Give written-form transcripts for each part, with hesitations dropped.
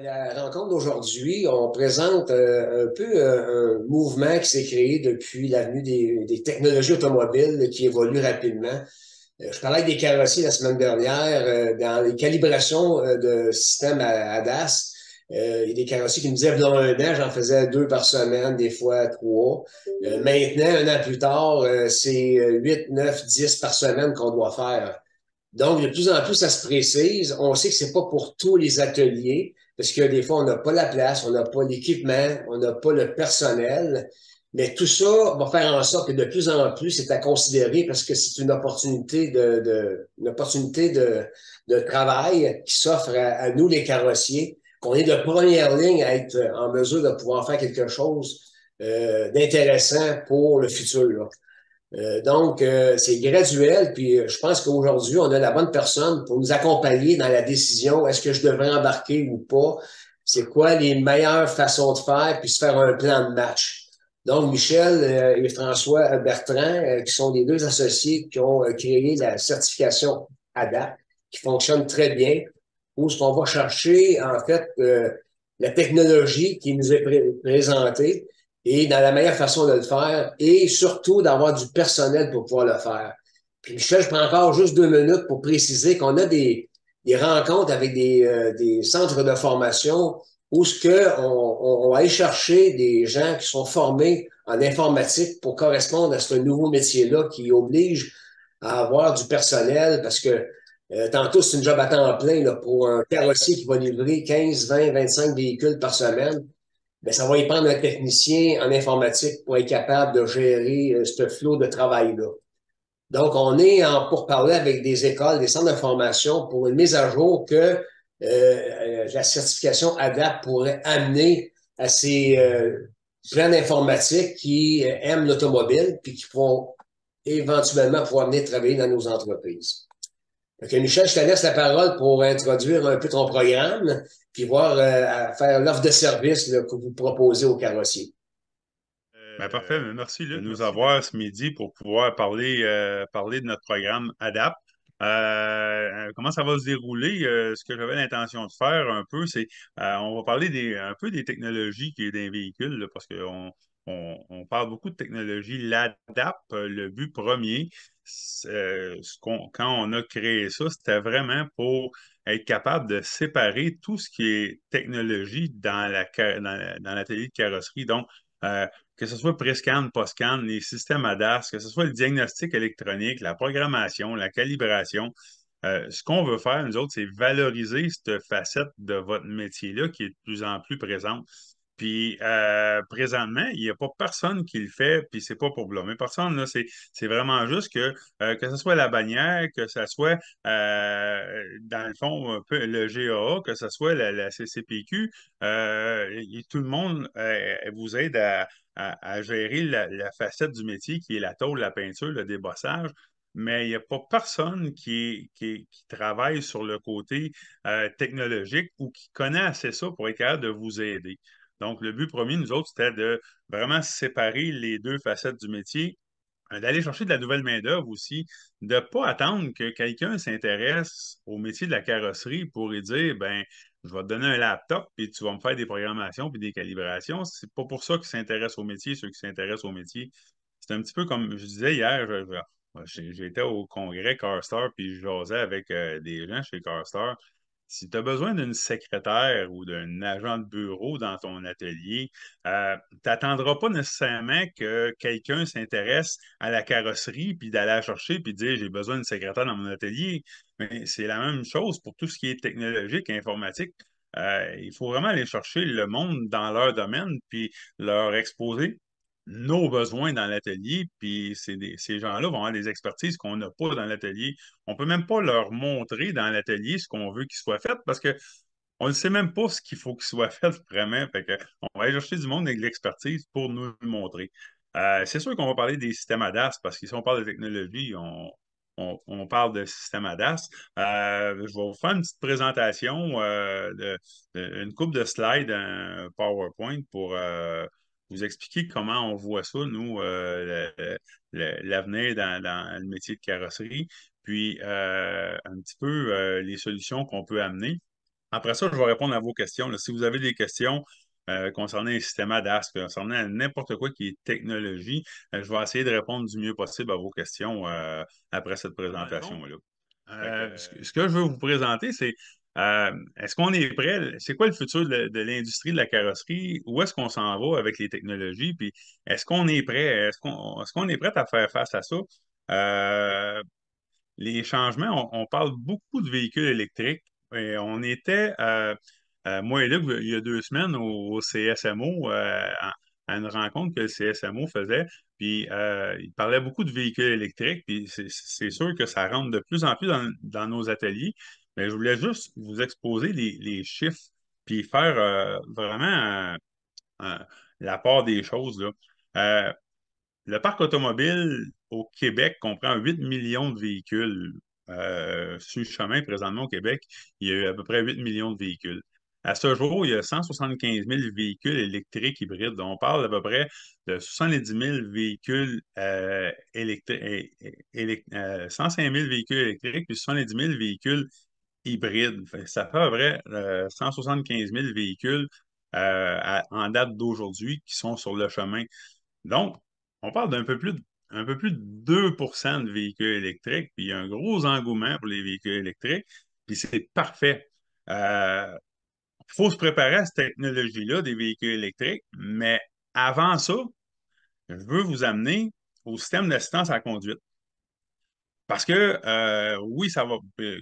La rencontre d'aujourd'hui, on présente un peu un mouvement qui s'est créé depuis l'avenue des technologies automobiles qui évoluent rapidement. Je parlais avec des carrossiers la semaine dernière dans les calibrations de systèmes ADAS. Il y a des carrossiers qui me disaient, dans un an, j'en faisais deux par semaine, des fois trois. Maintenant, un an plus tard, c'est 8, 9, 10 par semaine qu'on doit faire. Donc, de plus en plus, ça se précise. On sait que c'est pas pour tous les ateliers, parce que des fois, on n'a pas la place, on n'a pas l'équipement, on n'a pas le personnel. Mais tout ça va faire en sorte que de plus en plus, c'est à considérer parce que c'est une opportunité une opportunité de travail qui s'offre à nous, les carrossiers, qu'on est de première ligne à être en mesure de pouvoir faire quelque chose d'intéressant pour le futur, là. C'est graduel, puis je pense qu'aujourd'hui, on a la bonne personne pour nous accompagner dans la décision, est-ce que je devrais embarquer ou pas, c'est quoi les meilleures façons de faire, puis se faire un plan de match. Donc, Michel et François Bertrand, qui sont les deux associés qui ont créé la certification ADAPT, qui fonctionne très bien, où ce qu'on va chercher, en fait, la technologie qui nous est présentée, et dans la meilleure façon de le faire et surtout d'avoir du personnel pour pouvoir le faire. Puis Michel, je prends encore juste 2 minutes pour préciser qu'on a des rencontres avec des centres de formation où ce que on va aller chercher des gens qui sont formés en informatique pour correspondre à ce nouveau métier-là qui oblige à avoir du personnel parce que tantôt, c'est une job à temps plein là, pour un carrossier qui va livrer 15, 20, 25 véhicules par semaine. Ben, ça va y prendre un technicien en informatique pour être capable de gérer ce flot de travail-là. Donc, on est en pourparlers avec des écoles, des centres de formation pour une mise à jour que la certification ADAPT pourrait amener à ces gens d'informatique qui aiment l'automobile puis qui pourront éventuellement pouvoir venir travailler dans nos entreprises. Ok, Michel, je te laisse la parole pour introduire un peu ton programme, puis voir à faire l'offre de service là, que vous proposez aux carrossiers. Ben parfait, mais merci Luc de nous avoir ce midi pour pouvoir parler de notre programme ADAPT. Comment ça va se dérouler? Ce que j'avais l'intention de faire un peu, c'est on va parler un peu des technologies qui est dans les véhicules, là, parce qu'on parle beaucoup de technologie. L'ADAPT, le but premier, quand on a créé ça, c'était vraiment pour être capable de séparer tout ce qui est technologie dans l'atelier de carrosserie. Donc, euh, que ce soit pré-scan, post-scan, les systèmes ADAS, que ce soit le diagnostic électronique, la programmation, la calibration. Ce qu'on veut faire, nous autres, c'est valoriser cette facette de votre métier-là qui est de plus en plus présente. Puis présentement, il n'y a pas personne qui le fait, puis c'est pas pour blâmer personne, là, c'est vraiment juste que ce soit la bannière, que ce soit dans le fond un peu le GAA, que ce soit la CCPQ, tout le monde vous aide à gérer la facette du métier qui est la tôle, la peinture, le débossage. Mais il n'y a pas personne qui travaille sur le côté technologique ou qui connaît assez ça pour être capable de vous aider. Donc, le but premier, nous autres, c'était de vraiment séparer les deux facettes du métier, d'aller chercher de la nouvelle main-d'œuvre aussi, de ne pas attendre que quelqu'un s'intéresse au métier de la carrosserie pour lui dire, ben, je vais te donner un laptop puis tu vas me faire des programmations puis des calibrations. C'est pas pour ça qu'ils s'intéressent au métier, ceux qui s'intéressent au métier. C'est un petit peu comme je disais hier, j'étais au congrès CarStar puis je jasais avec des gens chez CarStar. Si tu as besoin d'une secrétaire ou d'un agent de bureau dans ton atelier, tu n'attendras pas nécessairement que quelqu'un s'intéresse à la carrosserie, puis d'aller la chercher, puis dire j'ai besoin d'une secrétaire dans mon atelier. Mais c'est la même chose pour tout ce qui est technologique, informatique. Il faut vraiment aller chercher le monde dans leur domaine, puis leur exposer nos besoins dans l'atelier, puis ces gens-là vont avoir des expertises qu'on n'a pas dans l'atelier. On peut même pas leur montrer dans l'atelier ce qu'on veut qu'il soit fait parce que on ne sait même pas ce qu'il faut qu'il soit fait vraiment. Fait que on va aller chercher du monde avec de l'expertise pour nous le montrer. C'est sûr qu'on va parler des systèmes ADAS parce que si on parle de technologie, on parle de système ADAS. Je vais vous faire une petite présentation, une coupe de slides, un PowerPoint pour vous expliquer comment on voit ça, nous, l'avenir dans le métier de carrosserie, puis un petit peu les solutions qu'on peut amener. Après ça, je vais répondre à vos questions, là. Si vous avez des questions concernant les systèmes ADAS, concernant n'importe quoi qui est technologie, je vais essayer de répondre du mieux possible à vos questions après cette présentation-là. Ce que je veux vous présenter, c'est est-ce qu'on est prêt? C'est quoi le futur de l'industrie de la carrosserie? Où est-ce qu'on s'en va avec les technologies? Puis est-ce qu'on est prêt? Est-ce qu'on est prêt à faire face à ça? Euh, les changements, on parle beaucoup de véhicules électriques. Et on était, moi et Luc, il y a 2 semaines, au CSMO, à une rencontre que le CSMO faisait. Puis, il parlait beaucoup de véhicules électriques. Puis, c'est sûr que ça rentre de plus en plus dans nos ateliers. Mais je voulais juste vous exposer les chiffres, puis faire vraiment la part des choses, là. Euh, le parc automobile au Québec comprend 8 millions de véhicules. Sur le chemin, présentement au Québec, il y a eu à peu près 8 millions de véhicules. À ce jour, il y a 175 000 véhicules électriques hybrides. On parle à peu près de 70 000 véhicules électriques, 105 000 véhicules électriques, puis 70 000 véhicules hybrides. Ça fait à peu près 175 000 véhicules en date d'aujourd'hui qui sont sur le chemin. Donc, on parle un peu plus de 2 de véhicules électriques, puis il y a un gros engouement pour les véhicules électriques, puis c'est parfait. Il faut se préparer à cette technologie-là des véhicules électriques, mais avant ça, je veux vous amener au système d'assistance à la conduite. Parce que, oui, ça va.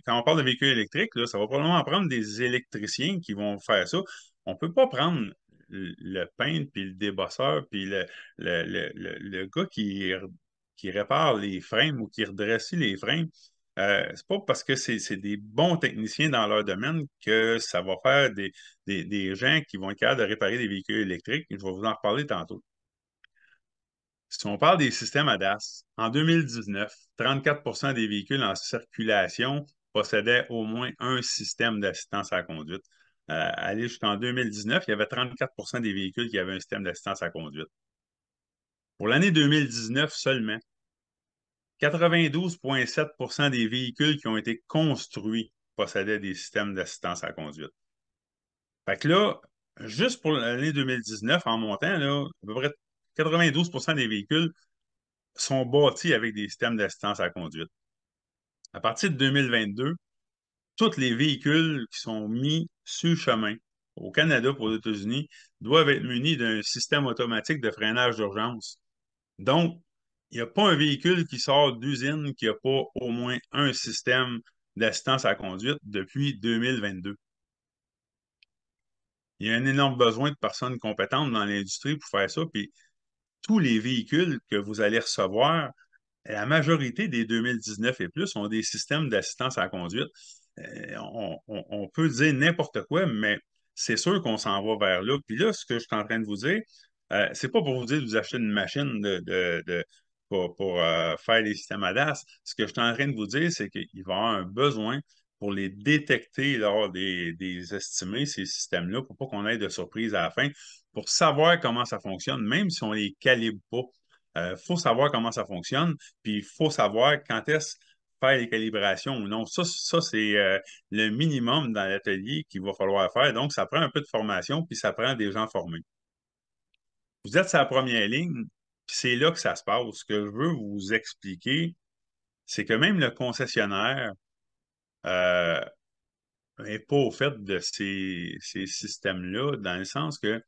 Quand on parle de véhicules électriques, là, ça va probablement prendre des électriciens qui vont faire ça. On ne peut pas prendre le peintre, puis le débosseur, puis le gars qui répare les freins ou qui redresse les freins. C'est pas parce que c'est des bons techniciens dans leur domaine que ça va faire des gens qui vont être capables de réparer des véhicules électriques. Je vais vous en reparler tantôt. Si on parle des systèmes ADAS, en 2019, 34 des véhicules en circulation possédaient au moins un système d'assistance à la conduite. Aller jusqu'en 2019, il y avait 34 des véhicules qui avaient un système d'assistance à la conduite. Pour l'année 2019 seulement, 92,7 des véhicules qui ont été construits possédaient des systèmes d'assistance à la conduite. Fait que là, juste pour l'année 2019, en montant, là, à peu près 92 des véhicules sont bâtis avec des systèmes d'assistance à la conduite. À partir de 2022, tous les véhicules qui sont mis sur le chemin au Canada pour les États-Unis doivent être munis d'un système automatique de freinage d'urgence. Donc, il n'y a pas un véhicule qui sort d'usine qui n'a pas au moins un système d'assistance à la conduite depuis 2022. Il y a un énorme besoin de personnes compétentes dans l'industrie pour faire ça, puis tous les véhicules que vous allez recevoir, la majorité des 2019 et plus ont des systèmes d'assistance à la conduite. On peut dire n'importe quoi, mais c'est sûr qu'on s'en va vers là. Puis là, ce que je suis en train de vous dire, c'est pas pour vous dire de vous acheter une machine pour faire les systèmes ADAS. Ce que je suis en train de vous dire, c'est qu'il va y avoir un besoin pour les détecter lors des estimés, ces systèmes-là, pour pas qu'on ait de surprise à la fin, pour savoir comment ça fonctionne, même si on ne les calibre pas. Il faut savoir comment ça fonctionne, puis il faut savoir quand est-ce faire les calibrations ou non. Ça c'est le minimum dans l'atelier qu'il va falloir faire. Donc, ça prend un peu de formation, puis ça prend des gens formés. Vous êtes sur la première ligne, puis c'est là que ça se passe. Ce que je veux vous expliquer, c'est que même le concessionnaire euh, n'est pas au fait de ces systèmes-là, dans le sens que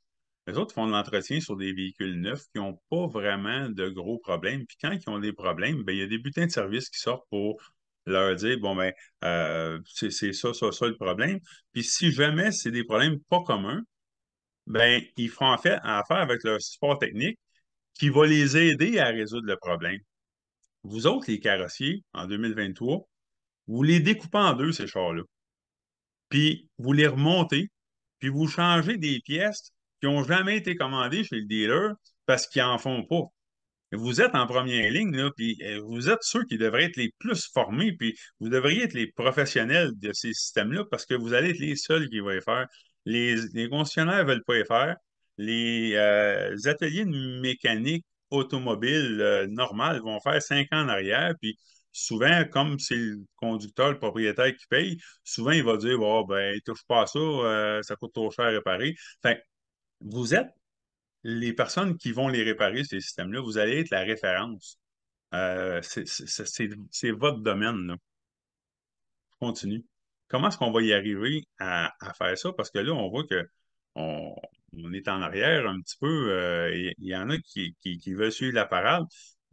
les autres font de l'entretien sur des véhicules neufs qui n'ont pas vraiment de gros problèmes. Puis quand ils ont des problèmes, ben, il y a des bulletins de service qui sortent pour leur dire, bon, ben, c'est ça le problème. Puis si jamais c'est des problèmes pas communs, ben, ils font en fait affaire avec leur support technique qui va les aider à résoudre le problème. Vous autres, les carrossiers, en 2023, vous les découpez en deux, ces chars-là. Puis vous les remontez, puis vous changez des pièces qui n'ont jamais été commandées chez le dealer parce qu'ils n'en font pas. Vous êtes en première ligne, là, puis vous êtes ceux qui devraient être les plus formés, puis vous devriez être les professionnels de ces systèmes-là parce que vous allez être les seuls qui vont les faire. Les concessionnaires ne veulent pas les faire. Les ateliers de mécanique automobile normale vont faire 5 ans en arrière, puis souvent, comme c'est le conducteur, le propriétaire qui paye, souvent, il va dire, oh, ben, touche pas à ça, ça coûte trop cher à réparer. Fait vous êtes les personnes qui vont les réparer, ces systèmes-là, vous allez être la référence. C'est votre domaine, là. Je continue. Comment est-ce qu'on va y arriver à faire ça? Parce que là, on voit que on, on est en arrière un petit peu. Il y en a qui veulent suivre la parade,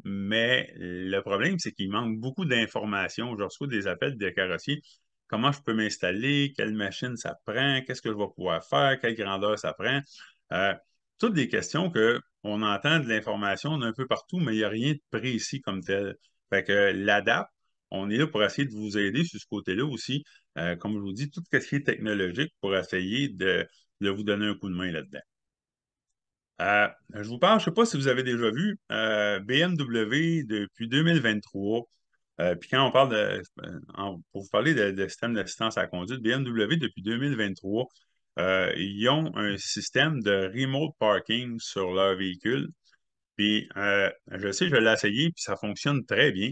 mais le problème, c'est qu'il manque beaucoup d'informations. Je reçois des appels de carrossiers. Comment je peux m'installer? Quelle machine ça prend? Qu'est-ce que je vais pouvoir faire? Quelle grandeur ça prend? Euh, Toutes des questions que on entend de l'information d'un peu partout, mais il n'y a rien de précis comme tel. Fait que l'ADAP, on est là pour essayer de vous aider sur ce côté-là aussi. Comme je vous dis, tout ce qui est technologique pour essayer de vous donner un coup de main là-dedans. Je vous parle, je ne sais pas si vous avez déjà vu BMW depuis 2023. Puis quand on parle pour vous parler de système d'assistance à la conduite, BMW depuis 2023, ils ont un système de remote parking sur leur véhicule. Puis je sais, je l'ai essayé, puis ça fonctionne très bien.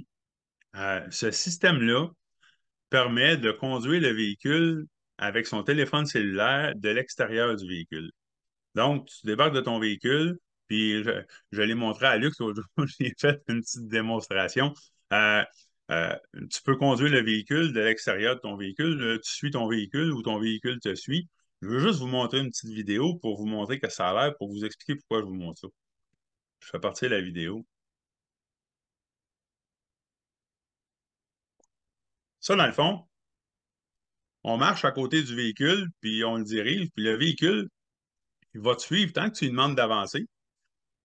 Ce système-là permet de conduire le véhicule avec son téléphone cellulaire de l'extérieur du véhicule. Donc, tu débarques de ton véhicule, puis je l'ai montré à Luc l'autre jour, j'ai fait une petite démonstration. Euh, Tu peux conduire le véhicule de l'extérieur de ton véhicule, tu suis ton véhicule ou ton véhicule te suit. Je veux juste vous montrer une petite vidéo pour vous montrer que ça a l'air, pour vous expliquer pourquoi je vous montre ça. Je fais partir la vidéo. Ça, dans le fond, on marche à côté du véhicule, puis on le dirige, puis le véhicule, il va te suivre tant que tu lui demandes d'avancer.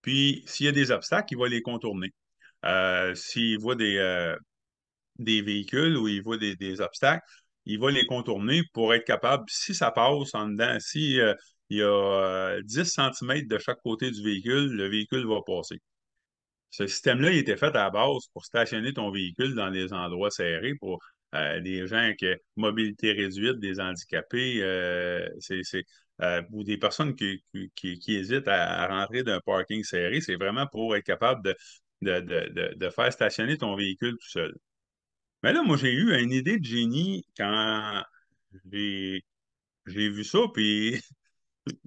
Puis, s'il y a des obstacles, il va les contourner. S'il voit des véhicules ou il voit des obstacles, il va les contourner pour être capable, si ça passe en dedans, si, il y a 10 cm de chaque côté du véhicule, le véhicule va passer. Ce système-là, il était fait à la base pour stationner ton véhicule dans des endroits serrés pour des gens avec mobilité réduite, des handicapés, ou des personnes qui hésitent à rentrer d'un parking serré. C'est vraiment pour être capable de faire stationner ton véhicule tout seul. Mais là, moi, j'ai eu une idée de génie quand j'ai j'ai vu ça, puis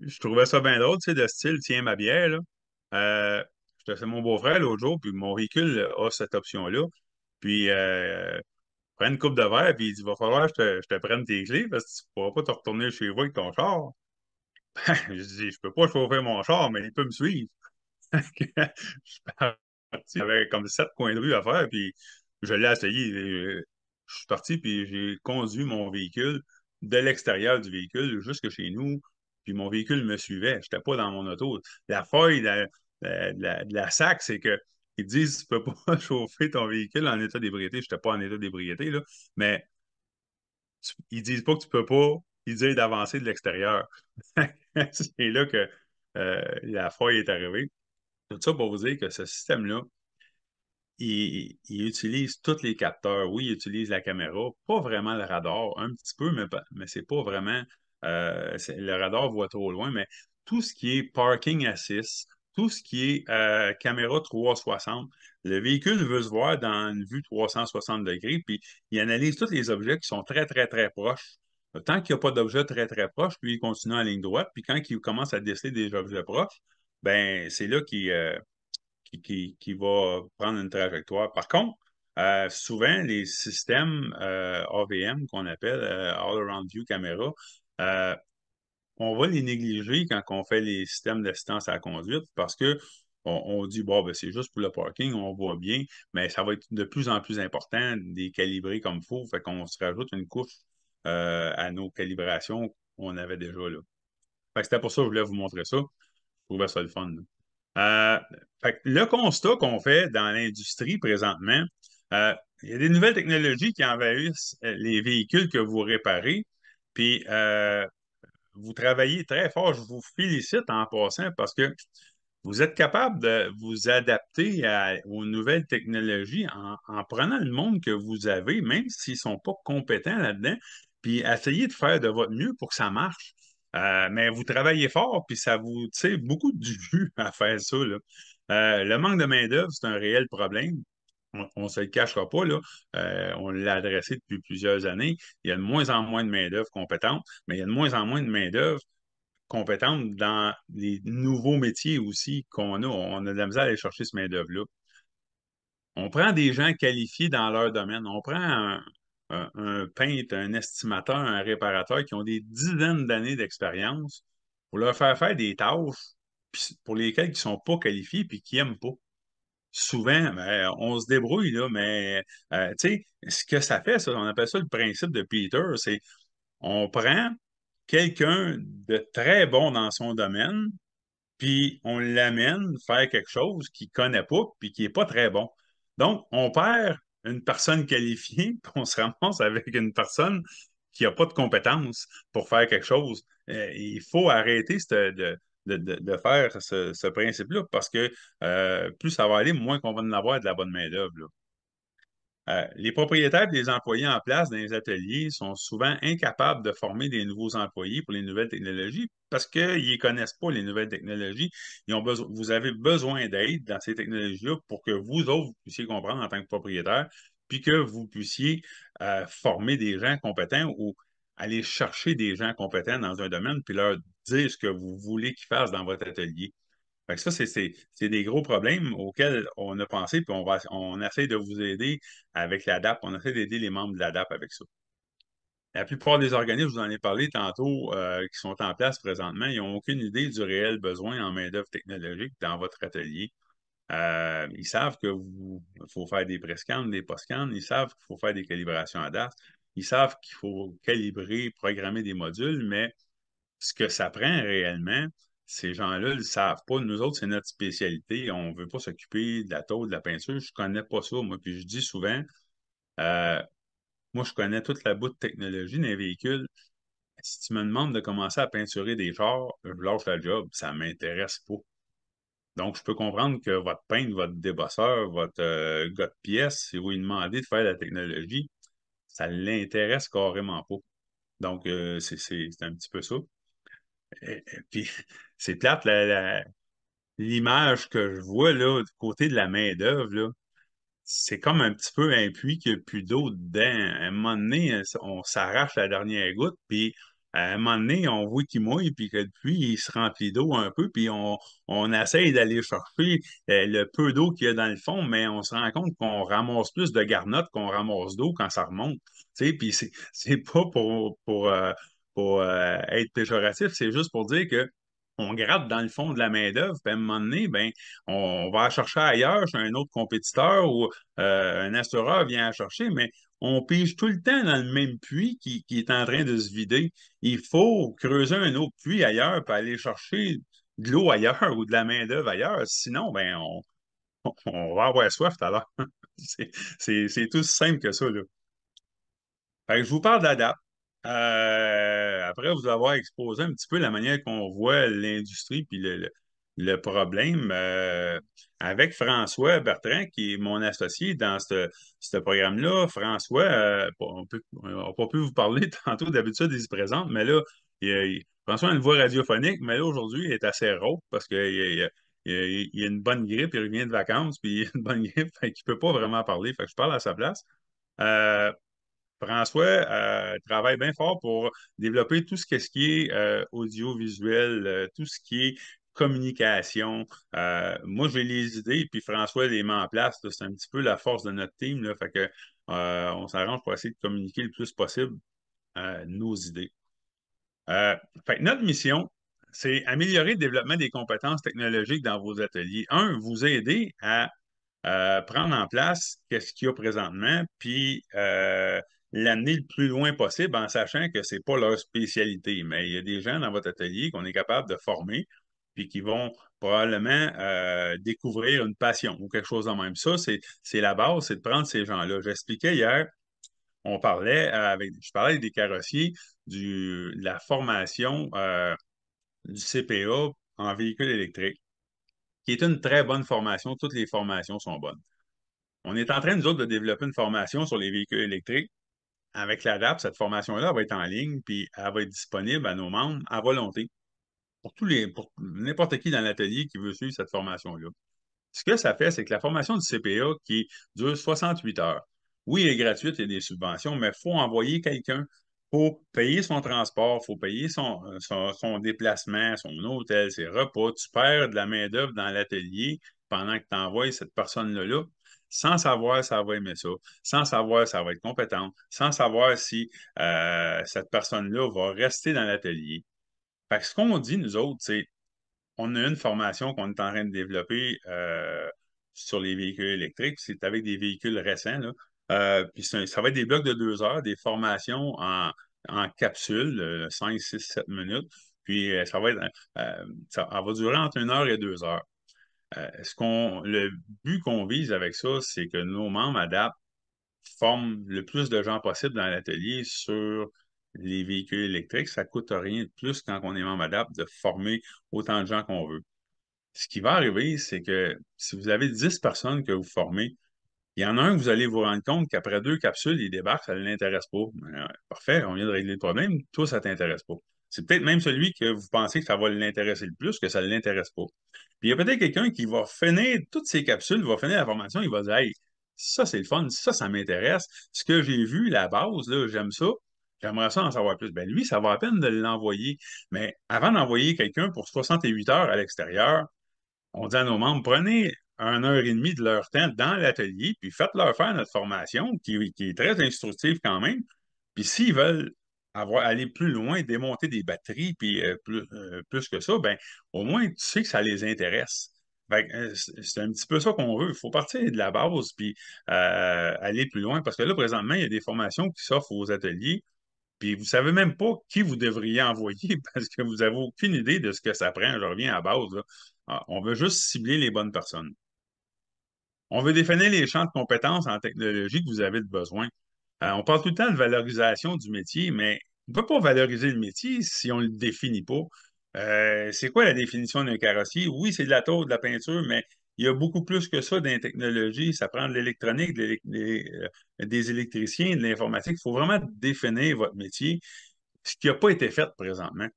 je trouvais ça bien drôle, tu sais, de style, tiens ma bière, là. Euh, J'étais chez mon beau-frère l'autre jour, puis mon véhicule a cette option-là. Puis, prends une coupe de verre, puis il dit, va falloir que je te prenne tes clés parce que tu ne pourras pas te retourner chez vous avec ton char. Je dis, je peux pas chauffer mon char, mais il peut me suivre. Je suis parti, j'avais comme 7 coins de rue à faire, puis je l'ai essayé. Je suis parti, puis j'ai conduit mon véhicule de l'extérieur du véhicule jusque chez nous, puis mon véhicule me suivait. Je n'étais pas dans mon auto. La feuille de la SAC, c'est que ils disent tu peux pas chauffer ton véhicule en état d'ébriété. Je n'étais pas en état d'ébriété, là, mais ils disent pas que tu peux pas, ils disent d'avancer de l'extérieur. C'est là que la feuille est arrivée. Tout ça pour vous dire que ce système-là, il utilise tous les capteurs. Oui, il utilise la caméra, pas vraiment le radar, un petit peu, mais c'est pas vraiment. Le radar voit trop loin, mais tout ce qui est parking assist, tout ce qui est caméra 360, le véhicule veut se voir dans une vue 360 degrés, puis il analyse tous les objets qui sont très, très, très proches. Tant qu'il n'y a pas d'objet très, très proche, lui, il continue en ligne droite, puis quand il commence à déceler des objets proches, ben c'est là qui va prendre une trajectoire. Par contre, souvent, les systèmes AVM qu'on appelle All Around View Camera, euh, on va les négliger quand on fait les systèmes d'assistance à la conduite parce que on dit, bon, ben, c'est juste pour le parking, on voit bien, mais ça va être de plus en plus important de les calibrer comme il faut. Fait qu'on se rajoute une couche à nos calibrations qu'on avait déjà là. Fait que c'était pour ça que je voulais vous montrer ça. Je trouvais ça le fun, là. Euh, Fait que le constat qu'on fait dans l'industrie présentement, il y a des nouvelles technologies qui envahissent les véhicules que vous réparez, puis vous travaillez très fort. Je vous félicite en passant parce que vous êtes capable de vous adapter aux nouvelles technologies en prenant le monde que vous avez, même s'ils ne sont pas compétents là-dedans, puis essayez de faire de votre mieux pour que ça marche. Mais vous travaillez fort, puis ça vous tire beaucoup du jus à faire ça, là. Le manque de main-d'œuvre, c'est un réel problème. on ne se le cachera pas, là, on l'a adressé depuis plusieurs années. Il y a de moins en moins de main-d'œuvre compétente, mais il y a de moins en moins de main-d'œuvre compétente dans les nouveaux métiers aussi qu'on a. On a de la misère à aller chercher ce main-d'œuvre-là. On prend des gens qualifiés dans leur domaine. On prend un peintre, un estimateur, un réparateur qui ont des dizaines d'années d'expérience pour leur faire faire des tâches pour lesquelles ils ne sont pas qualifiés puis qui n'aiment pas. Souvent, ben, on se débrouille, là, mais tu sais, ce que ça fait, ça, on appelle ça le principe de Peter, c'est on prend quelqu'un de très bon dans son domaine, puis on l'amène faire quelque chose qu'il ne connaît pas, puis qui n'est pas très bon. Donc, on perd une personne qualifiée, puis on se ramasse avec une personne qui n'a pas de compétences pour faire quelque chose. Il faut arrêter de faire ce principe-là parce que plus ça va aller, moins qu'on va en avoir de la bonne main-d'œuvre, là. Les propriétaires et les employés en place dans les ateliers sont souvent incapables de former des nouveaux employés pour les nouvelles technologies parce qu'ils ne connaissent pas les nouvelles technologies. Vous avez besoin d'aide dans ces technologies-là pour que vous autres, vous puissiez comprendre en tant que propriétaire, puis que vous puissiez former des gens compétents ou aller chercher des gens compétents dans un domaine, puis leur dire ce que vous voulez qu'ils fassent dans votre atelier. Fait que ça, c'est des gros problèmes auxquels on a pensé, puis on essaie de vous aider avec l'ADAP. On essaie d'aider les membres de l'ADAP avec ça. La plupart des organismes, je vous en ai parlé tantôt, qui sont en place présentement, ils n'ont aucune idée du réel besoin en main-d'œuvre technologique dans votre atelier. Ils savent que faut faire des pré-scans, des post-scans, ils savent qu'il faut faire des calibrations ADAS, ils savent qu'il faut calibrer, programmer des modules, mais ce que ça prend réellement, ces gens-là ne le savent pas. Nous autres, c'est notre spécialité. On ne veut pas s'occuper de la tôle, de la peinture. Je ne connais pas ça, moi. Puis je dis souvent, euh, moi, je connais toute la bout de technologie d'un véhicule. Si tu me demandes de commencer à peinturer des chars, je lâche la job. Ça ne m'intéresse pas. Donc, je peux comprendre que votre peintre, votre débosseur, votre gars de pièce, si vous lui demandez de faire la technologie, ça ne l'intéresse carrément pas. Donc, c'est un petit peu ça. Puis, c'est plate, l'image que je vois là, du côté de la main-d'œuvre, là, c'est comme un petit peu un puits qui n'a plus d'eau dedans. À un moment donné, on s'arrache la dernière goutte, puis à un moment donné, on voit qu'il mouille, puis que le puits, il se remplit d'eau un peu, puis on essaye d'aller chercher le peu d'eau qu'il y a dans le fond, mais on se rend compte qu'on ramasse plus de garnottes qu'on ramasse d'eau quand ça remonte. Tu sais, puis c'est pas pour être péjoratif, c'est juste pour dire que on gratte dans le fond de la main-d'œuvre, puis à un moment donné, ben, on va la chercher ailleurs, chez un autre compétiteur ou un assureur vient la chercher, mais on pige tout le temps dans le même puits qui est en train de se vider. Il faut creuser un autre puits ailleurs pour aller chercher de l'eau ailleurs ou de la main-d'œuvre ailleurs. Sinon, ben, on va avoir soif tout à l'heure. C'est c'est tout aussi simple que ça, là. Fait que je vous parle d'ADAP. Après vous avoir exposé un petit peu la manière qu'on voit l'industrie puis le problème, avec François Bertrand, qui est mon associé dans ce programme-là. François, on n'a pas pu vous parler tantôt, d'habitude, il se présente, mais là, François a une voix radiophonique, mais là, aujourd'hui, il est assez rauque parce qu'il a une bonne grippe, il revient de vacances, puis il a une bonne grippe, fait qu'il ne peut pas vraiment parler, fait que je parle à sa place. Euh, François travaille bien fort pour développer tout ce qui est audiovisuel, tout ce qui est communication. Moi, j'ai les idées, puis François les met en place, là. C'est un petit peu la force de notre team, là. Fait que, on s'arrange pour essayer de communiquer le plus possible nos idées. Fait que notre mission, c'est améliorer le développement des compétences technologiques dans vos ateliers. Un, vous aider à prendre en place qu'est-ce qu'il y a présentement, puis l'amener le plus loin possible en sachant que c'est pas leur spécialité. Mais il y a des gens dans votre atelier qu'on est capable de former, puis qui vont probablement découvrir une passion ou quelque chose de même. Ça, c'est la base, c'est de prendre ces gens-là. J'expliquais hier, je parlais avec des carrossiers de la formation du CPA en véhicule électrique, qui est une très bonne formation. Toutes les formations sont bonnes. On est en train, nous autres, de développer une formation sur les véhicules électriques. Avec l'ADAP, cette formation-là va être en ligne, puis elle va être disponible à nos membres à volonté pour pour n'importe qui dans l'atelier qui veut suivre cette formation-là. Ce que ça fait, c'est que la formation du CPA qui dure 68 heures, oui, elle est gratuite, il y a des subventions, mais il faut envoyer quelqu'un. Il faut payer son transport, il faut payer son déplacement, son hôtel, ses repas. Tu perds de la main-d'œuvre dans l'atelier pendant que tu envoies cette personne-là, sans savoir si elle va aimer ça, sans savoir si elle va être compétente, sans savoir si cette personne-là va rester dans l'atelier. Fait que ce qu'on dit, nous autres, c'est on a une formation qu'on est en train de développer sur les véhicules électriques. C'est avec des véhicules récents, là. Puis ça va être des blocs de 2 heures, des formations en capsule, 5, 6, 7 minutes. Puis ça va durer entre 1 heure et 2 heures. Le but qu'on vise avec ça, c'est que nos membres adaptent, forment le plus de gens possible dans l'atelier sur les véhicules électriques. Ça ne coûte rien de plus quand on est membre adapte de former autant de gens qu'on veut. Ce qui va arriver, c'est que si vous avez 10 personnes que vous formez, il y en a un que vous allez vous rendre compte qu'après 2 capsules, il débarque, ça ne l'intéresse pas. Parfait, on vient de régler le problème. Toi, ça ne t'intéresse pas. C'est peut-être même celui que vous pensez que ça va l'intéresser le plus, que ça ne l'intéresse pas. Puis il y a peut-être quelqu'un qui va finir toutes ces capsules, va finir la formation, il va dire hey, ça, c'est le fun, ça m'intéresse. Ce que j'ai vu, la base, là, j'aime ça. J'aimerais ça en savoir plus. Ben lui, ça va à peine de l'envoyer. Mais avant d'envoyer quelqu'un pour 68 heures à l'extérieur, on dit à nos membres, prenez 1 heure et demie de leur temps dans l'atelier, puis faites-leur faire notre formation, qui est très instructive quand même. Puis s'ils veulent aller plus loin, démonter des batteries, puis plus que ça, ben au moins tu sais que ça les intéresse. Fait que, c'est un petit peu ça qu'on veut. Il faut partir de la base, puis aller plus loin. Parce que là, présentement, il y a des formations qui s'offrent aux ateliers, puis vous savez même pas qui vous devriez envoyer parce que vous avez aucune idée de ce que ça prend. Je reviens à la base, là. On veut juste cibler les bonnes personnes. On veut définir les champs de compétences en technologie que vous avez de besoin. On parle tout le temps de valorisation du métier, mais on ne peut pas valoriser le métier si on ne le définit pas. C'est quoi la définition d'un carrossier? Oui, c'est de la tôle, de la peinture, mais il y a beaucoup plus que ça dans les technologies. Ça prend de l'électronique, des électriciens, de l'informatique. Il faut vraiment définir votre métier, ce qui n'a pas été fait présentement.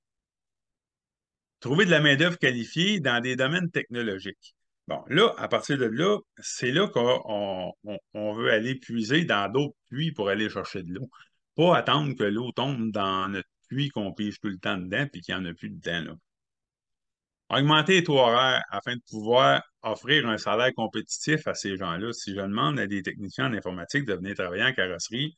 Trouver de la main-d'œuvre qualifiée dans des domaines technologiques. Bon, là, à partir de là, c'est là qu'on veut aller puiser dans d'autres puits pour aller chercher de l'eau. Pas attendre que l'eau tombe dans notre puits qu'on pige tout le temps dedans puis qu'il n'y en a plus dedans, là. Augmenter les taux horaires afin de pouvoir offrir un salaire compétitif à ces gens-là. Si je demande à des techniciens en informatique de venir travailler en carrosserie,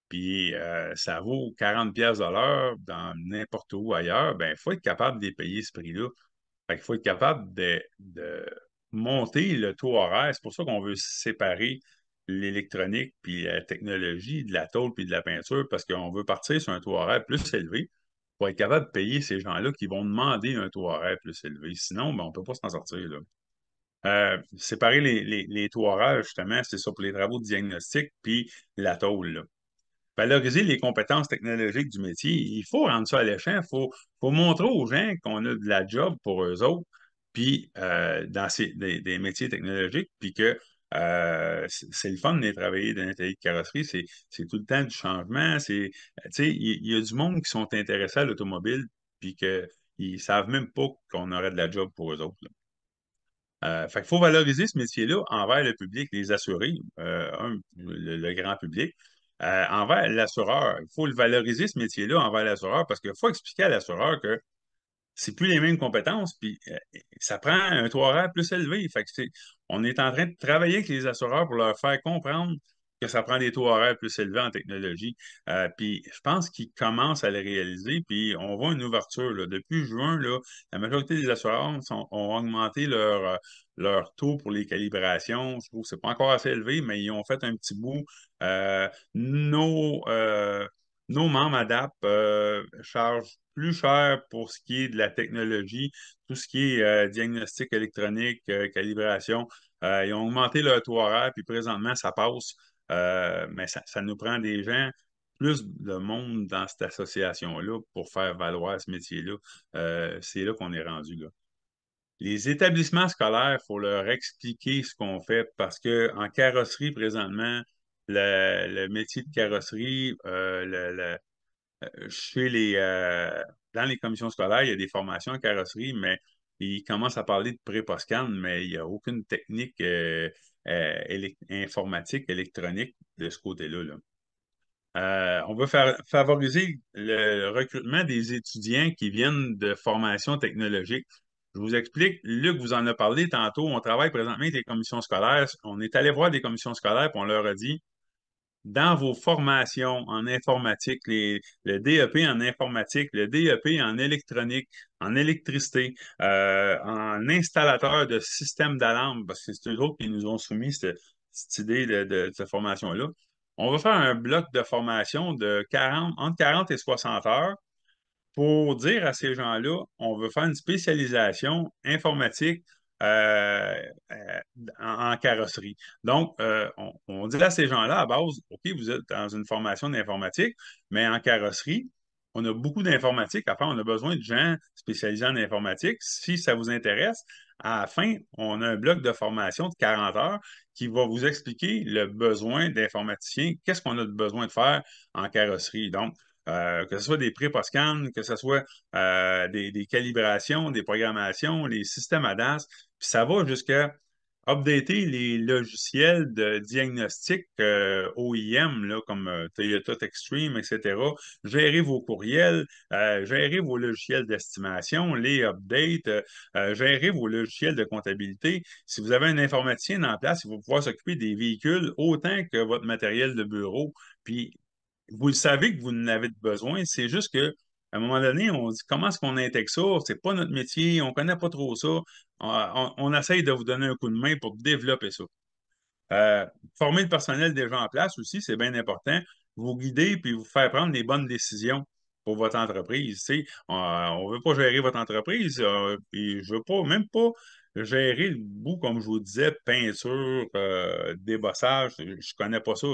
puis ça vaut 40 pièces de l'heure dans n'importe où ailleurs, ben il faut être capable de les payer ce prix-là. Fait qu'il faut être capable de monter le taux horaire. C'est pour ça qu'on veut séparer l'électronique puis la technologie de la tôle puis de la peinture parce qu'on veut partir sur un taux horaire plus élevé pour être capable de payer ces gens-là qui vont demander un taux horaire plus élevé. Sinon, ben, on ne peut pas s'en sortir, là. Séparer les taux horaires, justement, c'est ça pour les travaux de diagnostic puis la tôle, là. Valoriser les compétences technologiques du métier. Il faut rendre ça alléchant. Il faut montrer aux gens qu'on a de la job pour eux autres, puis dans des métiers technologiques, puis que c'est le fun de travailler dans un atelier de carrosserie. C'est tout le temps du changement. Tu sais, il y a du monde qui sont intéressés à l'automobile, puis qu'ils ne savent même pas qu'on aurait de la job pour eux autres, là. Fait qu'il faut valoriser ce métier-là envers le public, les assurés, le grand public, envers l'assureur. Il faut le valoriser, ce métier-là, envers l'assureur, parce qu'il faut expliquer à l'assureur que c'est plus les mêmes compétences, puis ça prend un taux horaire plus élevé. Fait que on est en train de travailler avec les assureurs pour leur faire comprendre que ça prend des taux horaires plus élevés en technologie. Puis je pense qu'ils commencent à le réaliser, puis on voit une ouverture, là. Depuis juin, là, la majorité des assurances ont augmenté leur taux pour les calibrations. Je trouve que ce n'est pas encore assez élevé, mais ils ont fait un petit bout. Euh, nos, euh, nos membres ADAP chargent plus cher pour ce qui est de la technologie, tout ce qui est diagnostic électronique, calibration. Ils ont augmenté leur taux horaire, puis présentement, ça passe. Mais ça nous prend des gens, plus de monde dans cette association-là pour faire valoir ce métier-là. C'est là qu'on est rendu, là. Les établissements scolaires, il faut leur expliquer ce qu'on fait parce qu'en carrosserie, présentement, le métier de carrosserie, chez dans les commissions scolaires, il y a des formations en carrosserie, mais ils commencent à parler de pré-post-scan, mais il n'y a aucune technique informatique, électronique de ce côté-là, là. On veut favoriser le recrutement des étudiants qui viennent de formation technologique. Je vous explique, Luc vous en a parlé tantôt, on travaille présentement avec des commissions scolaires. On est allé voir des commissions scolaires, puis on leur a dit, dans vos formations en informatique, le DEP en informatique, le DEP en électronique, en électricité, en installateur de systèmes d'alarme, parce que c'est eux autres qui nous ont soumis cette idée de cette formation-là. On va faire un bloc de formation de 40, entre 40 et 60 heures pour dire à ces gens-là, on veut faire une spécialisation informatique euh, euh, en carrosserie. Donc, on dit à ces gens-là, à base, OK, vous êtes dans une formation d'informatique, mais en carrosserie, on a beaucoup d'informatique. Enfin, on a besoin de gens spécialisés en informatique. Si ça vous intéresse, à la fin, on a un bloc de formation de 40 heures qui va vous expliquer le besoin d'informaticiens, qu'est-ce qu'on a besoin de faire en carrosserie. Donc, que ce soit des pré-post-scan, que ce soit des calibrations, des programmations, les systèmes ADAS, puis ça va jusqu'à updater les logiciels de diagnostic OEM, là, comme Toyota Extreme, etc. Gérer vos courriels, gérer vos logiciels d'estimation, les updates, gérer vos logiciels de comptabilité. Si vous avez un informaticien en place, il va pouvoir s'occuper des véhicules autant que votre matériel de bureau. Puis vous le savez que vous en avez besoin, c'est juste que à un moment donné, on dit comment est-ce qu'on intègre ça? C'est pas notre métier, on connaît pas trop ça. On essaye de vous donner un coup de main pour développer ça. Former le personnel déjà en place aussi, c'est bien important. Vous guider puis vous faire prendre les bonnes décisions pour votre entreprise. Tu sais, on ne veut pas gérer votre entreprise, puis je ne veux pas, même pas gérer le bout, comme je vous disais, peinture, débossage. Je ne connais pas ça.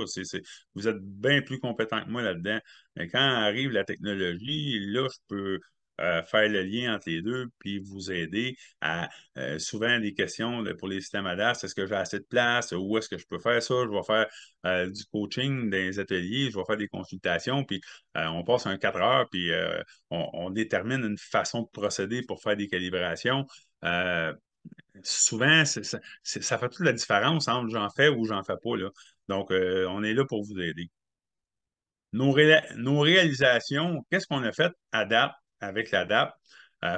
Vous êtes bien plus compétent que moi là-dedans. Mais quand arrive la technologie, là, je peux faire le lien entre les deux puis vous aider à souvent des questions pour les systèmes ADAS. Est-ce que j'ai assez de place? Où est-ce que je peux faire ça? Je vais faire du coaching dans les ateliers, je vais faire des consultations, puis on passe un 4 heures, puis on détermine une façon de procéder pour faire des calibrations. Euh, Souvent, ça fait toute la différence entre j'en fais ou j'en fais pas, là. Donc, on est là pour vous aider. Nos réalisations, qu'est-ce qu'on a fait à date avec la date?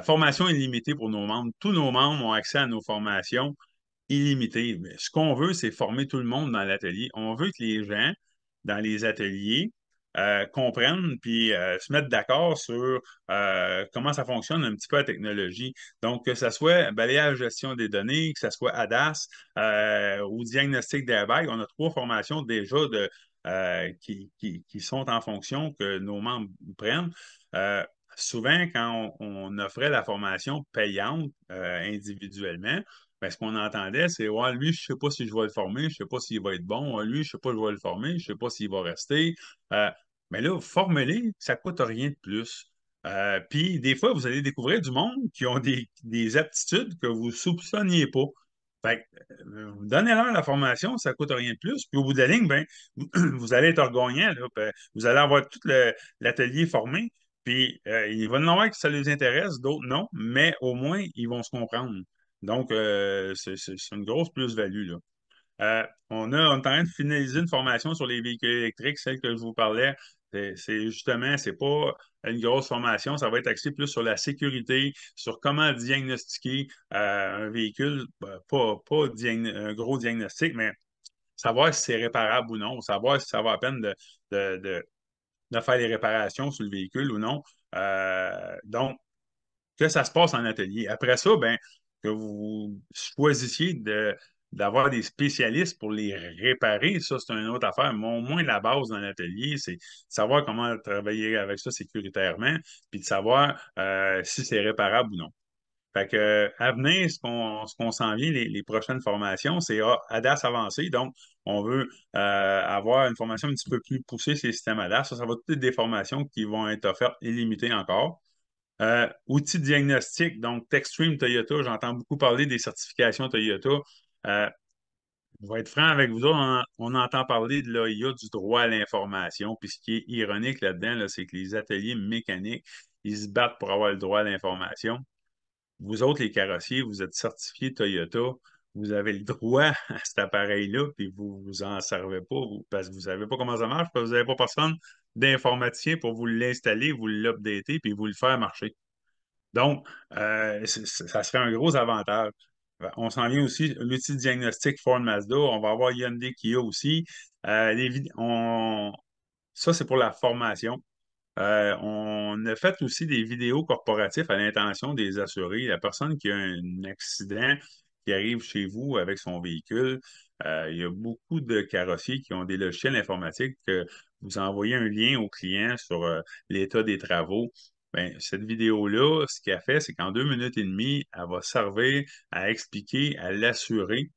Formation illimitée pour nos membres. Tous nos membres ont accès à nos formations illimitées. Mais ce qu'on veut, c'est former tout le monde dans l'atelier. On veut que les gens dans les ateliers comprennent puis se mettent d'accord sur comment ça fonctionne un petit peu la technologie. Donc, que ce soit balayage gestion des données, que ce soit ADAS ou diagnostic d'airbag, on a trois formations déjà qui sont en fonction que nos membres prennent. Euh, Souvent, quand on offrait la formation payante individuellement, ben, ce qu'on entendait, c'est ouais, lui, je ne sais pas si je vais le former, je ne sais pas s'il va être bon, ouais, lui, je ne sais pas si je vais le former, je ne sais pas s'il va rester. Euh, mais là, former, ça ne coûte rien de plus. Puis, des fois, vous allez découvrir du monde qui ont des aptitudes que vous ne soupçonniez pas. Fait que, donnez-leur la formation, ça ne coûte rien de plus. Puis, au bout de la ligne, ben, vous allez être gagnant. Là, puis vous allez avoir tout l'atelier formé. Puis, il va y en avoir que ça les intéresse, d'autres non, mais au moins, ils vont se comprendre. Donc, c'est une grosse plus-value, là. On est en train de finaliser une formation sur les véhicules électriques, celle que je vous parlais. Justement, c'est pas une grosse formation, ça va être axé plus sur la sécurité, sur comment diagnostiquer un véhicule, un gros diagnostic, mais savoir si c'est réparable ou non, savoir si ça va à peine de, de- de faire les réparations sur le véhicule ou non. Donc, que ça se passe en atelier. Après ça, ben, que vous choisissiez d'avoir des spécialistes pour les réparer, ça, c'est une autre affaire. Mais au moins, la base dans l'atelier, c'est de savoir comment travailler avec ça sécuritairement, puis de savoir si c'est réparable ou non. Fait que, à venir, ce qu'on s'en vient, les prochaines formations, c'est ADAS avancé. Donc, on veut avoir une formation un petit peu plus poussée sur les systèmes ADAS. Ça va être des formations qui vont être offertes illimitées encore. Outils de diagnostic, donc TechStream Toyota, j'entends beaucoup parler des certifications Toyota. Euh, je vais être franc avec vous autres, on entend parler de l'AIA, du droit à l'information. Puis ce qui est ironique là-dedans, là, c'est que les ateliers mécaniques, ils se battent pour avoir le droit à l'information. vous autres, les carrossiers, vous êtes certifiés Toyota, vous avez le droit à cet appareil-là, puis vous vous en servez pas parce que vous savez pas comment ça marche, parce que vous n'avez pas personne d'informaticien pour vous l'installer, vous l'updater, puis vous le faire marcher. Donc, ça serait un gros avantage. On s'en vient aussi, l'outil de diagnostic Ford Mazda, on va avoir Hyundai Kia aussi. Ça, c'est pour la formation. On a fait aussi des vidéos corporatifs à l'intention des assurés. La personne qui a un accident, qui arrive chez vous avec son véhicule, il y a beaucoup de carrossiers qui ont des logiciels informatiques que vous envoyez un lien au client sur l'état des travaux. Ben, cette vidéo-là, ce qu'elle fait, c'est qu'en 2 minutes et demie, elle va servir à expliquer à l'assuré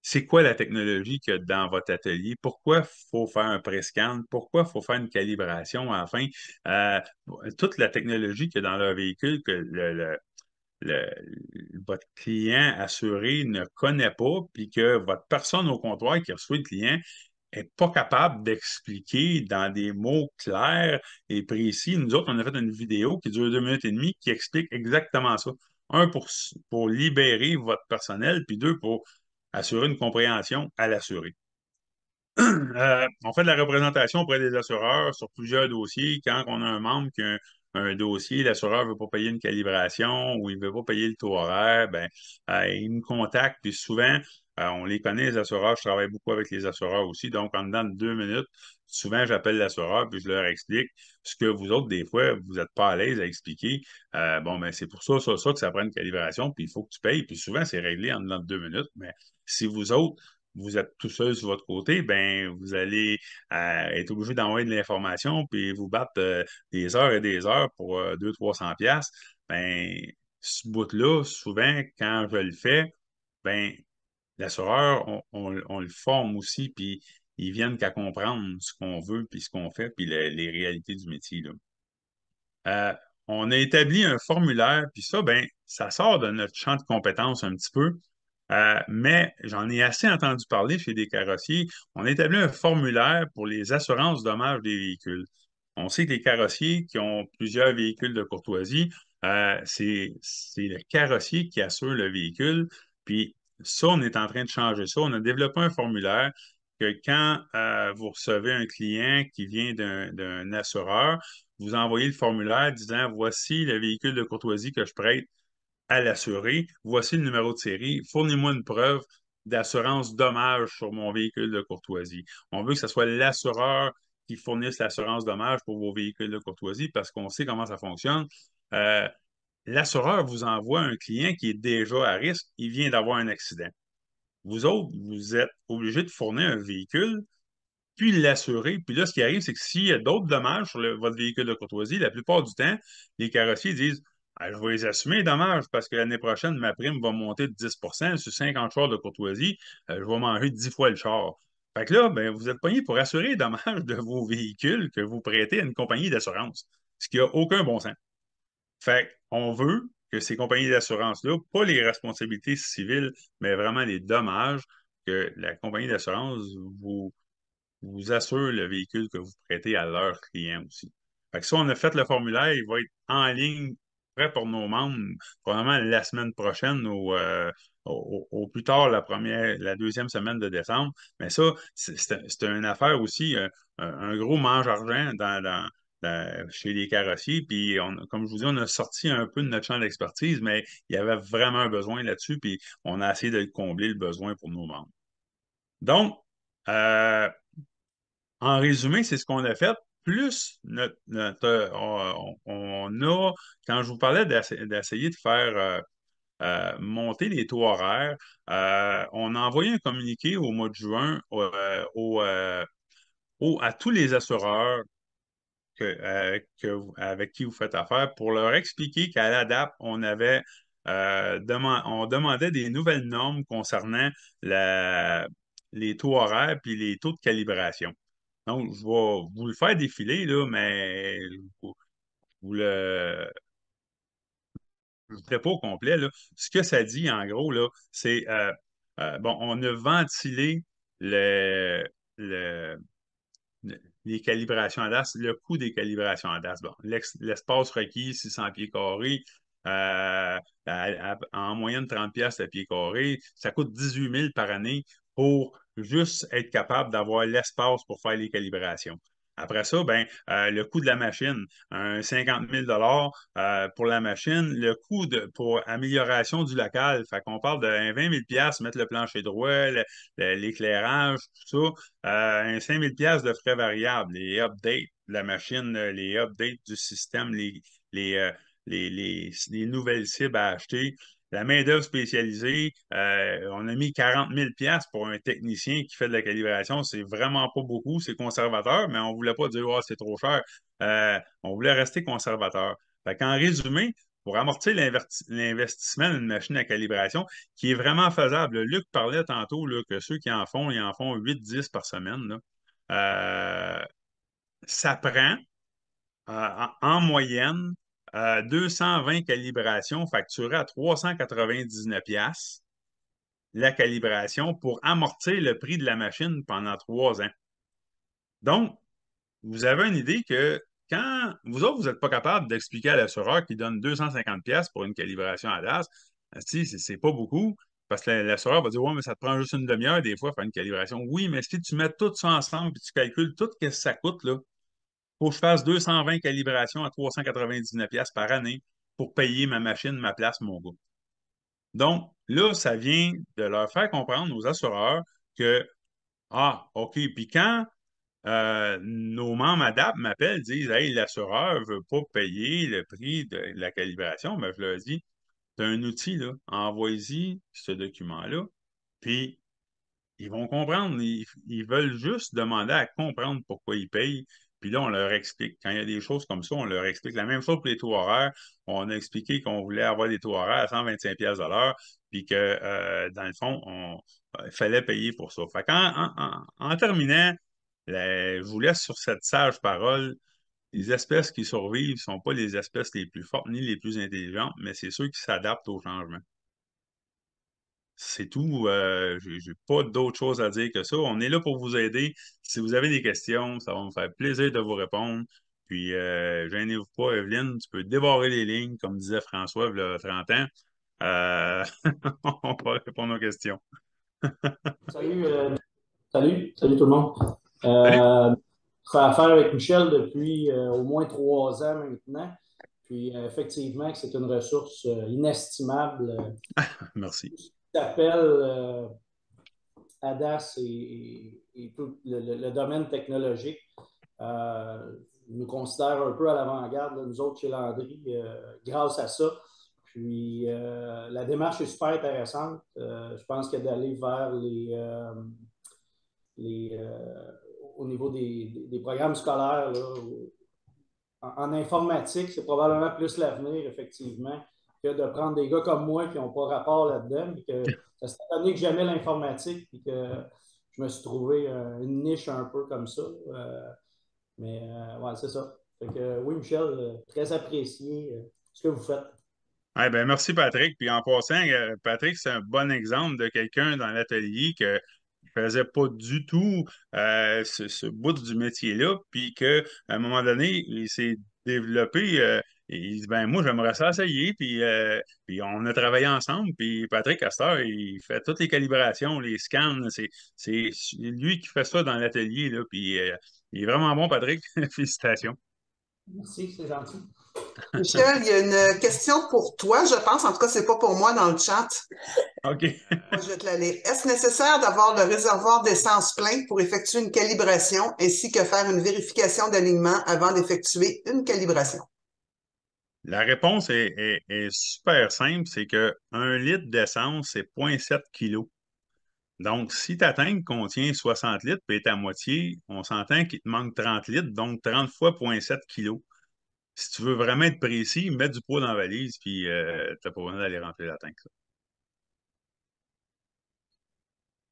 c'est quoi la technologie qu'il y a dans votre atelier, pourquoi il faut faire un pré-scan, pourquoi il faut faire une calibration enfin, euh, toute la technologie qu'il y a dans leur véhicule que le- votre client assuré ne connaît pas, puis que votre personne au comptoir qui reçoit le client n'est pas capable d'expliquer dans des mots clairs et précis. Nous autres, on a fait une vidéo qui dure 2 minutes et demie qui explique exactement ça. Un, pour libérer votre personnel, puis deux, pour assurer une compréhension à l'assuré. On fait de la représentation auprès des assureurs sur plusieurs dossiers. Quand on a un membre qui a un dossier, l'assureur ne veut pas payer une calibration ou il ne veut pas payer le taux horaire, ben, il nous contacte. Puis souvent, on les connaît, les assureurs. Je travaille beaucoup avec les assureurs aussi. Donc, en dedans de 2 minutes, souvent, j'appelle l'assureur puis je leur explique ce que vous autres, des fois, vous n'êtes pas à l'aise à expliquer. Bon, ben, c'est pour ça que ça prend une calibration, puis il faut que tu payes. Puis souvent, c'est réglé en dedans de 2 minutes. Mais si vous autres, vous êtes tout seul sur votre côté, ben vous allez être obligé d'envoyer de l'information puis vous battre des heures et des heures pour 200-300 piastres. Ben, ce bout-là, souvent, quand je le fais, ben l'assureur, on le forme aussi, puis ils viennent qu'à comprendre ce qu'on veut, puis ce qu'on fait, puis les réalités du métier, là. Euh, on a établi un formulaire, puis ça, ben, ça sort de notre champ de compétences un petit peu. Mais j'en ai assez entendu parler chez des carrossiers. On a établi un formulaire pour les assurances dommages des véhicules. On sait que les carrossiers qui ont plusieurs véhicules de courtoisie, c'est le carrossier qui assure le véhicule. Puis ça, on est en train de changer ça. On a développé un formulaire que quand vous recevez un client qui vient d'un assureur, vous envoyez le formulaire disant voici le véhicule de courtoisie que je prête à l'assuré. Voici le numéro de série. Fournez-moi une preuve d'assurance dommage sur mon véhicule de courtoisie. On veut que ce soit l'assureur qui fournisse l'assurance dommage pour vos véhicules de courtoisie parce qu'on sait comment ça fonctionne. Euh, L'assureur vous envoie un client qui est déjà à risque. Il vient d'avoir un accident. Vous autres, vous êtes obligés de fournir un véhicule puis l'assurer. Puis là, ce qui arrive, c'est que s'il y a d'autres dommages sur votre véhicule de courtoisie, la plupart du temps, les carrossiers disent ah, je vais les assumer les dommages parce que l'année prochaine, ma prime va monter de 10 sur 50 chars de courtoisie. Je vais manger 10 fois le char. Fait que là, ben, vous êtes payé pour assurer les dommages de vos véhicules que vous prêtez à une compagnie d'assurance, ce qui n'a aucun bon sens. Fait qu'on veut que ces compagnies d'assurance-là, pas les responsabilités civiles, mais vraiment les dommages, que la compagnie d'assurance vous assure le véhicule que vous prêtez à leurs clients aussi. Fait que ça, on a fait le formulaire, il va être en ligne, prêt pour nos membres, probablement la semaine prochaine ou au plus tard la deuxième semaine de décembre. Mais ça, c'est une affaire aussi, un gros mange-argent chez les carrossiers. Puis, comme je vous dis, on a sorti un peu de notre champ d'expertise, mais il y avait vraiment un besoin là-dessus, puis on a essayé de combler le besoin pour nos membres. Donc, euh, en résumé, c'est ce qu'on a fait. Plus on a, quand je vous parlais d'essayer de faire monter les taux horaires, on a envoyé un communiqué au mois de juin à tous les assureurs avec qui vous faites affaire pour leur expliquer qu'à l'ADAP, on demandait des nouvelles normes concernant les taux horaires puis les taux de calibration. Donc, je vais vous le faire défiler, là, mais vous le je ne ferai pas au complet, là. Ce que ça dit, en gros, là, c'est bon, on a ventilé le, le- les calibrations à DAS, le coût des calibrations à DAS. Bon, l'espace requis, 600 pieds carrés, en moyenne 30 pièces le pied carré. Ça coûte 18 000 par année pour juste être capable d'avoir l'espace pour faire les calibrations. Après ça, ben, le coût de la machine, un 50 000 pour la machine. Le coût pour amélioration du local, fait qu'on parle de 20 000 mettre le plancher droit, l'éclairage, tout ça. Un 5 000 de frais variables, les updates de la machine, les updates du système, les, euh, les nouvelles cibles à acheter. La main-d'œuvre spécialisée, on a mis 40 000 pour un technicien qui fait de la calibration. C'est vraiment pas beaucoup, c'est conservateur, mais on ne voulait pas dire oh, c'est trop cher. On voulait rester conservateur. Fait qu'en résumé, pour amortir l'investissement d'une machine à calibration, qui est vraiment faisable. Luc parlait tantôt là, que ceux qui ils en font 8-10 par semaine. Là. Ça prend en moyenne 220 calibrations facturées à 399 la calibration pour amortir le prix de la machine pendant 3 ans. Donc, vous avez une idée que quand vous autres, vous n'êtes pas capable d'expliquer à l'assureur qui donne 250 pour une calibration à DAS, si c'est pas beaucoup, parce que l'assureur va dire ouais, mais ça te prend juste une demi-heure des fois faire une calibration. Oui, mais si tu mets tout ça ensemble et tu calcules tout ce que ça coûte, là, faut que je fasse 220 calibrations à 399 par année pour payer ma machine, ma place, mon gars. Donc, là, ça vient de leur faire comprendre aux assureurs que, ah, OK, puis quand nos membres ADAP m'appellent, disent, hey, l'assureur ne veut pas payer le prix de la calibration, mais je leur dis, tu as un outil, là, envoie-y ce document-là, puis ils vont comprendre. Ils veulent juste demander à comprendre pourquoi ils payent. Puis là, on leur explique. Quand il y a des choses comme ça, on leur explique. La même chose pour les taux horaires. On a expliqué qu'on voulait avoir des taux horaires à 125 de l'heure, puis que, dans le fond, il fallait payer pour ça. Fait en terminant, je vous laisse sur cette sage parole. Les espèces qui survivent ne sont pas les espèces les plus fortes ni les plus intelligentes, mais c'est ceux qui s'adaptent au changement. C'est tout. J'ai pas d'autre chose à dire que ça. On est là pour vous aider. Si vous avez des questions, ça va me faire plaisir de vous répondre. Puis, gênez-vous pas, Evelyne, tu peux dévorer les lignes, comme disait François il y a 30 ans. Euh, on va répondre aux questions. Salut, salut tout le monde. Salut! Je fais affaire avec Michel depuis au moins 3 ans maintenant. Puis effectivement, que c'est une ressource inestimable. Merci. Tout ce qui s'appelle ADAS et tout le domaine technologique nous considère un peu à l'avant-garde, nous autres chez Landry, grâce à ça. Puis la démarche est super intéressante. Je pense que d'aller vers au niveau des programmes scolaires, là, en informatique, c'est probablement plus l'avenir, effectivement, que de prendre des gars comme moi qui n'ont pas rapport là-dedans. Puis que ça s'est donné que j'aimais l'informatique, puis que je me suis trouvé une niche un peu comme ça. Ouais, c'est ça. Fait que, oui, Michel, très apprécié ce que vous faites. Eh ben, merci, Patrick. Puis en passant, Patrick, c'est un bon exemple de quelqu'un dans l'atelier que faisait pas du tout ce bout du métier-là, puis qu'à un moment donné, il s'est développé. Il dit, ben moi, j'aimerais ça essayer, puis on a travaillé ensemble, puis Patrick Castor, il fait toutes les calibrations, les scans, c'est lui qui fait ça dans l'atelier, là, puis il est vraiment bon, Patrick. Félicitations. Merci, c'est gentil. Michel, il y a une question pour toi, je pense. En tout cas, c'est pas pour moi dans le chat. OK. Moi, je vais te la lire. Est-ce nécessaire d'avoir le réservoir d'essence plein pour effectuer une calibration ainsi que faire une vérification d'alignement avant d'effectuer une calibration? La réponse est super simple, c'est que 1 litre d'essence, c'est 0,7 kg. Donc, si ta tank contient 60 litres et est à moitié, on s'entend qu'il te manque 30 litres, donc 30 fois 0,7 kg. Si tu veux vraiment être précis, mets du poids dans la valise, puis tu n'as pas besoin d'aller remplir la tank.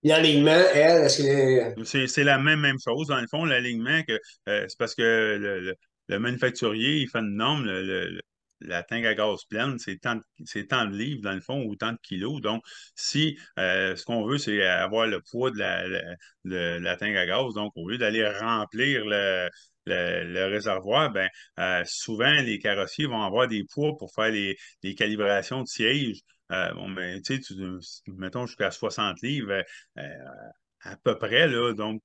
L'alignement, elle, est-ce que C'est la même chose. Dans le fond, l'alignement, c'est parce que le manufacturier, il fait une norme, la tank à gaz pleine, c'est tant de livres, dans le fond, ou tant de kilos. Donc, si ce qu'on veut, c'est avoir le poids de la tank à gaz, donc au lieu d'aller remplir le réservoir, ben, souvent, les carrossiers vont avoir des poids pour faire les calibrations de siège. Bon, ben, tu sais, mettons jusqu'à 60 livres, à peu près, là. Donc,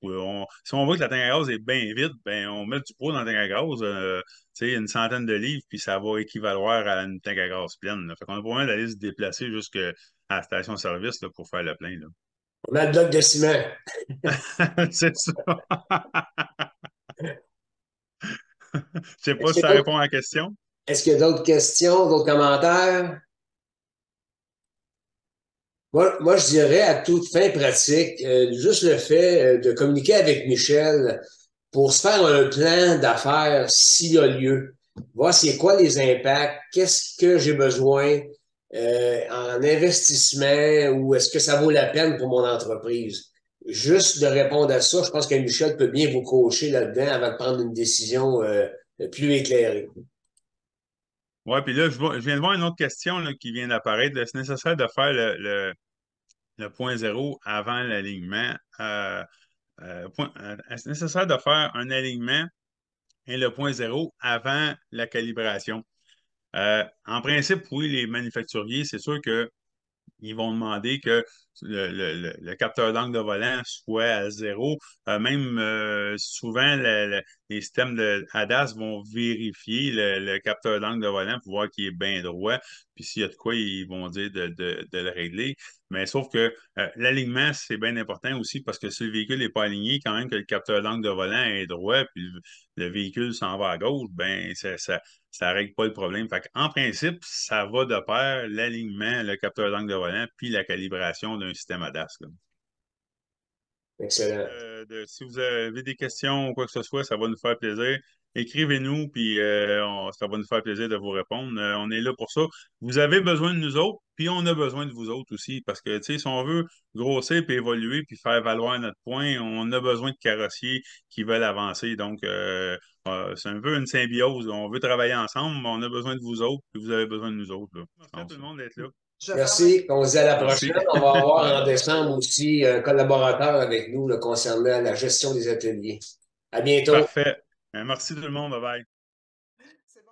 si on voit que la tank à gaz est bien vide, ben, on met du poids dans la tank à gaz, tu sais, une centaine de livres, puis ça va équivaloir à une tank à gaz pleine, là. Fait qu'on a pas besoin d'aller se déplacer jusqu'à la station-service là, pour faire le plein, là. On a le bloc de ciment. C'est ça. Je sais pas Est-ce si qu'il y ça a répond à la question. est-ce qu'il y a d'autres questions, d'autres commentaires? Moi, je dirais à toute fin pratique, juste le fait de communiquer avec Michel pour se faire un plan d'affaires s'il y a lieu, voir c'est quoi les impacts, qu'est-ce que j'ai besoin en investissement ou est-ce que ça vaut la peine pour mon entreprise. Juste de répondre à ça, je pense que Michel peut bien vous coacher là-dedans avant de prendre une décision plus éclairée. Ouais, puis là, je viens de voir une autre question là, qui vient d'apparaître. Est-ce nécessaire de faire le point zéro avant l'alignement? Est-ce nécessaire de faire un alignement et le point zéro avant la calibration? En principe, oui, les manufacturiers, c'est sûr que ils vont demander que le capteur d'angle de volant soit à zéro. Même souvent, les systèmes de ADAS vont vérifier le capteur d'angle de volant pour voir qu'il est bien droit. Puis s'il y a de quoi, ils vont dire de le régler. Mais sauf que l'alignement, c'est bien important aussi parce que si le véhicule n'est pas aligné, quand même que le capteur d'angle de volant est droit, puis le véhicule s'en va à gauche, ben ça règle pas le problème. Fait en principe, ça va de pair l'alignement, le capteur d'angle de volant, puis la calibration d'un système ADAS, là. Excellent. Si vous avez des questions ou quoi que ce soit, ça va nous faire plaisir. Écrivez-nous, puis ça va nous faire plaisir de vous répondre. On est là pour ça. Vous avez besoin de nous autres, puis on a besoin de vous autres aussi, parce que, tu sais, si on veut grossir, puis évoluer, puis faire valoir notre point, on a besoin de carrossiers qui veulent avancer. Donc, c'est un peu une symbiose. On veut travailler ensemble, mais on a besoin de vous autres, puis vous avez besoin de nous autres, là. Merci à tout le monde d'être là. Je ferme. Merci. On se dit à la Merci. prochaine. On va avoir en décembre aussi un collaborateur avec nous là, concernant la gestion des ateliers. À bientôt. Parfait. Merci tout le monde. Bye bye. C'est bon.